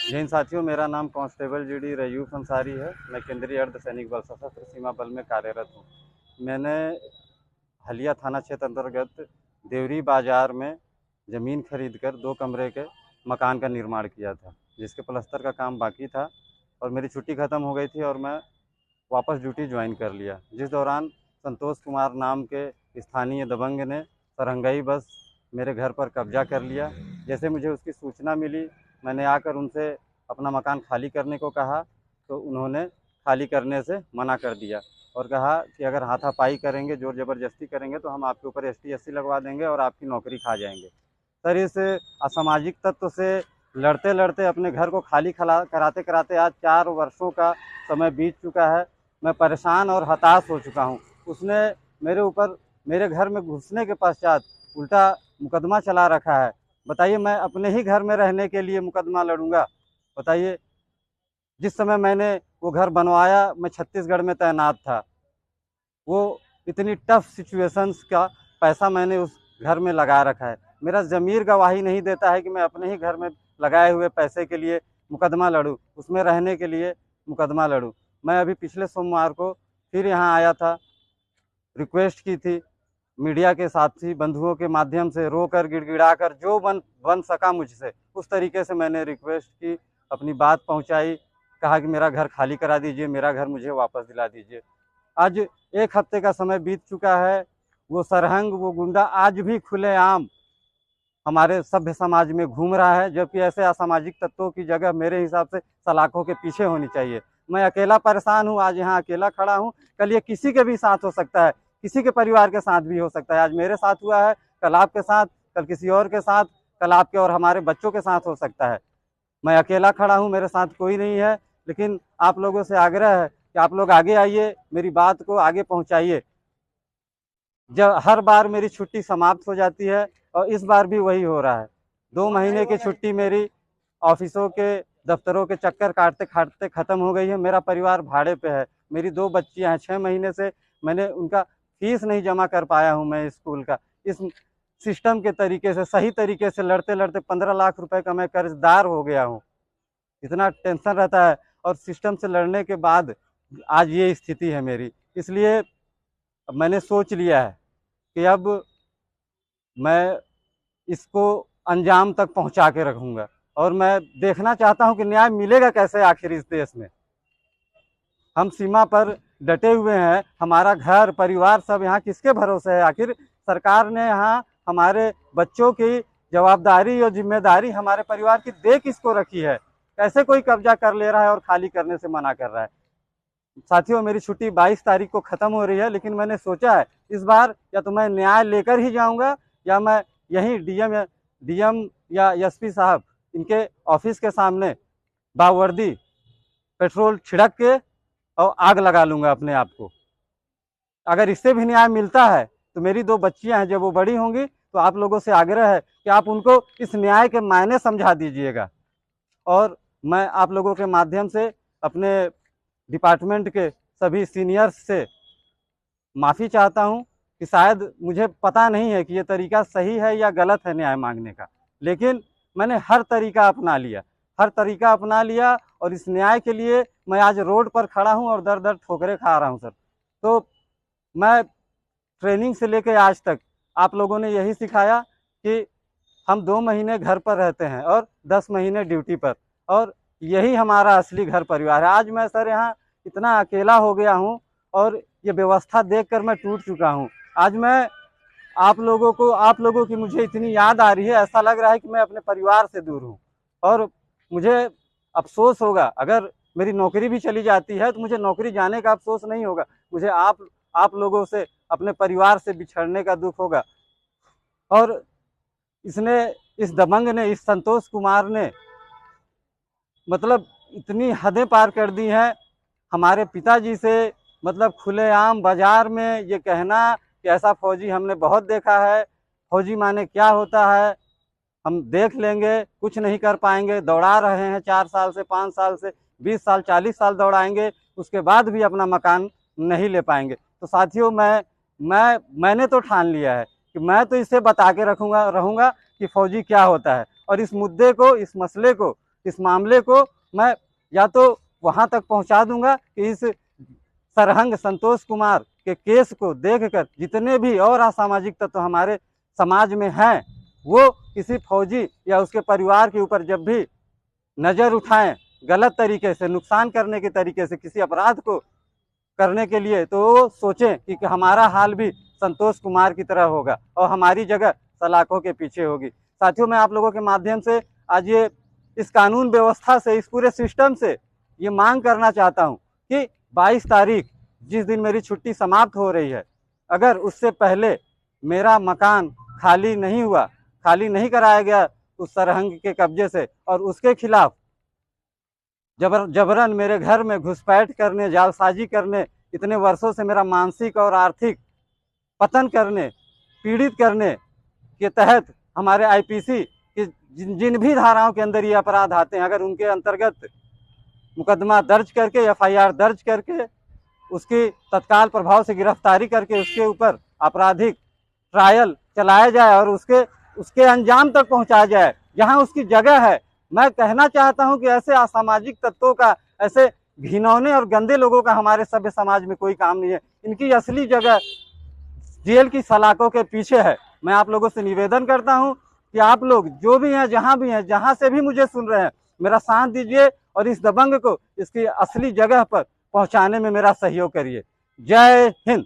जय हिंद साथियों, मेरा नाम कांस्टेबल जीडी रयूफ अंसारी है। मैं केंद्रीय अर्ध सैनिक बल सशस्त्र सीमा बल में कार्यरत हूँ। मैंने हलिया थाना क्षेत्र अंतर्गत देवरी बाजार में ज़मीन खरीदकर 2 कमरे के मकान का निर्माण किया था, जिसके प्लास्टर का काम बाकी था और मेरी छुट्टी ख़त्म हो गई थी और मैं वापस ड्यूटी ज्वाइन कर लिया। जिस दौरान संतोष कुमार नाम के स्थानीय दबंग ने सरंगाई बस मेरे घर पर कब्जा कर लिया। जैसे मुझे उसकी सूचना मिली, मैंने आकर उनसे अपना मकान खाली करने को कहा, तो उन्होंने खाली करने से मना कर दिया और कहा कि अगर हाथापाई करेंगे, ज़ोर ज़बरदस्ती करेंगे तो हम आपके ऊपर ST SC लगवा देंगे और आपकी नौकरी खा जाएंगे। सर, इस असामाजिक तत्व से लड़ते लड़ते अपने घर को खाली कराते कराते आज 4 वर्षों का समय बीत चुका है। मैं परेशान और हताश हो चुका हूँ। उसने मेरे ऊपर मेरे घर में घुसने के पश्चात उल्टा मुकदमा चला रखा है। बताइए, मैं अपने ही घर में रहने के लिए मुकदमा लड़ूंगा? बताइए, जिस समय मैंने वो घर बनवाया मैं छत्तीसगढ़ में तैनात था। वो इतनी टफ सिचुएशंस का पैसा मैंने उस घर में लगा रखा है। मेरा ज़मीर गवाही नहीं देता है कि मैं अपने ही घर में लगाए हुए पैसे के लिए मुकदमा लड़ूं, उसमें रहने के लिए मुकदमा लड़ूं। मैं अभी पिछले सोमवार को फिर यहाँ आया था, रिक्वेस्ट की थी, मीडिया के साथी बंधुओं के माध्यम से रोकर गिड़गिड़ाकर जो बन सका मुझसे उस तरीके से मैंने रिक्वेस्ट की, अपनी बात पहुंचाई, कहा कि मेरा घर खाली करा दीजिए, मेरा घर मुझे वापस दिला दीजिए। आज 1 हफ्ते का समय बीत चुका है। वो सरहंग, वो गुंडा आज भी खुलेआम हमारे सभ्य समाज में घूम रहा है, जबकि ऐसे असामाजिक तत्वों की जगह मेरे हिसाब से सलाखों के पीछे होनी चाहिए। मैं अकेला परेशान हूँ, आज यहाँ अकेला खड़ा हूँ। कल ये किसी के भी साथ हो सकता है, किसी के परिवार के साथ भी हो सकता है। आज मेरे साथ हुआ है, कल आपके साथ, कल किसी और के साथ, कल आपके और हमारे बच्चों के साथ हो सकता है। मैं अकेला खड़ा हूँ, मेरे साथ कोई नहीं है, लेकिन आप लोगों से आग्रह है कि आप लोग आगे आइए, मेरी बात को आगे पहुँचाइए। जब हर बार मेरी छुट्टी समाप्त हो जाती है और इस बार भी वही हो रहा है। 2 महीने की छुट्टी मेरी ऑफिसों के, दफ्तरों के चक्कर काटते काटते ख़त्म हो गई है। मेरा परिवार भाड़े पे है, मेरी 2 बच्चियाँ हैं। 6 महीने से मैंने उनका फीस नहीं जमा कर पाया हूँ मैं स्कूल का। इस सिस्टम के तरीके से, सही तरीके से लड़ते लड़ते 15 लाख रुपए का मैं कर्जदार हो गया हूँ। इतना टेंशन रहता है और सिस्टम से लड़ने के बाद आज ये स्थिति है मेरी। इसलिए मैंने सोच लिया है कि अब मैं इसको अंजाम तक पहुंचा के रखूंगा और मैं देखना चाहता हूं कि न्याय मिलेगा कैसे आखिर इस देश में। हम सीमा पर डटे हुए हैं, हमारा घर परिवार सब यहाँ किसके भरोसे है? आखिर सरकार ने यहाँ हमारे बच्चों की जवाबदारी और जिम्मेदारी हमारे परिवार की दे किसको रखी है? कैसे कोई कब्जा कर ले रहा है और खाली करने से मना कर रहा है? साथियों, मेरी छुट्टी 22 तारीख को ख़त्म हो रही है, लेकिन मैंने सोचा है इस बार या तो मैं न्याय लेकर ही जाऊंगा या मैं यहीं डीएम या एसपी साहब इनके ऑफिस के सामने बावर्दी पेट्रोल छिड़क के और आग लगा लूंगा अपने आप को। अगर इससे भी न्याय मिलता है तो मेरी 2 बच्चियां हैं, जब वो बड़ी होंगी तो आप लोगों से आग्रह है कि आप उनको इस न्याय के मायने समझा दीजिएगा। और मैं आप लोगों के माध्यम से अपने डिपार्टमेंट के सभी सीनियर्स से माफ़ी चाहता हूं कि शायद मुझे पता नहीं है कि ये तरीका सही है या गलत है न्याय मांगने का, लेकिन मैंने हर तरीका अपना लिया और इस न्याय के लिए मैं आज रोड पर खड़ा हूं और दर दर ठोकरें खा रहा हूं सर। तो मैं ट्रेनिंग से लेकर आज तक आप लोगों ने यही सिखाया कि हम 2 महीने घर पर रहते हैं और 10 महीने ड्यूटी पर, और यही हमारा असली घर परिवार है। आज मैं सर यहाँ इतना अकेला हो गया हूँ और ये व्यवस्था देखकर मैं टूट चुका हूँ। आज मैं आप लोगों की मुझे इतनी याद आ रही है, ऐसा लग रहा है कि मैं अपने परिवार से दूर हूँ। और मुझे अफसोस होगा, अगर मेरी नौकरी भी चली जाती है तो मुझे नौकरी जाने का अफसोस नहीं होगा, मुझे आप लोगों से, अपने परिवार से बिछड़ने का दुख होगा। और इस दबंग ने, इस संतोष कुमार ने मतलब इतनी हदें पार कर दी हैं हमारे पिताजी से। मतलब खुलेआम बाजार में ये कहना कि ऐसा फौजी हमने बहुत देखा है, फौजी माने क्या होता है, हम देख लेंगे, कुछ नहीं कर पाएंगे, दौड़ा रहे हैं 4 साल से, 5 साल से, 20 साल 40 साल दौड़ाएंगे, उसके बाद भी अपना मकान नहीं ले पाएंगे। तो साथियों, मैंने तो ठान लिया है कि मैं तो इसे बता के रहूँगा कि फौजी क्या होता है। और इस मुद्दे को, इस मसले को, इस मामले को मैं या तो वहां तक पहुंचा दूंगा कि इस सरहंग संतोष कुमार के केस को देखकर जितने भी और असामाजिक तत्व हमारे समाज में हैं वो किसी फौजी या उसके परिवार के ऊपर जब भी नज़र उठाएं गलत तरीके से, नुकसान करने के तरीके से, किसी अपराध को करने के लिए, तो वो सोचें कि हमारा हाल भी संतोष कुमार की तरह होगा और हमारी जगह सलाखों के पीछे होगी। साथियों, मैं आप लोगों के माध्यम से आज ये इस कानून व्यवस्था से, इस पूरे सिस्टम से ये मांग करना चाहता हूँ कि 22 तारीख जिस दिन मेरी छुट्टी समाप्त हो रही है, अगर उससे पहले मेरा मकान खाली नहीं हुआ, खाली नहीं कराया गया उस सरहंग के कब्जे से और उसके खिलाफ जबरन मेरे घर में घुसपैठ करने, जालसाजी करने, इतने वर्षों से मेरा मानसिक और आर्थिक पतन करने, पीड़ित करने के तहत हमारे आईपीसी के जिन भी धाराओं के अंदर ये अपराध आते हैं, अगर उनके अंतर्गत मुकदमा दर्ज करके, एफआईआर दर्ज करके, उसकी तत्काल प्रभाव से गिरफ्तारी करके उसके ऊपर आपराधिक ट्रायल चलाया जाए और उसके अंजाम तक पहुंचाया जाए जहां उसकी जगह है। मैं कहना चाहता हूं कि ऐसे असामाजिक तत्वों का, ऐसे घिनौने और गंदे लोगों का हमारे सभ्य समाज में कोई काम नहीं है। इनकी असली जगह जेल की सलाखों के पीछे है। मैं आप लोगों से निवेदन करता हूं कि आप लोग जो भी हैं, जहां भी हैं, जहां से भी मुझे सुन रहे हैं, मेरा साथ दीजिए और इस दबंग को इसकी असली जगह पर पहुंचाने में मेरा सहयोग करिए। जय हिंद।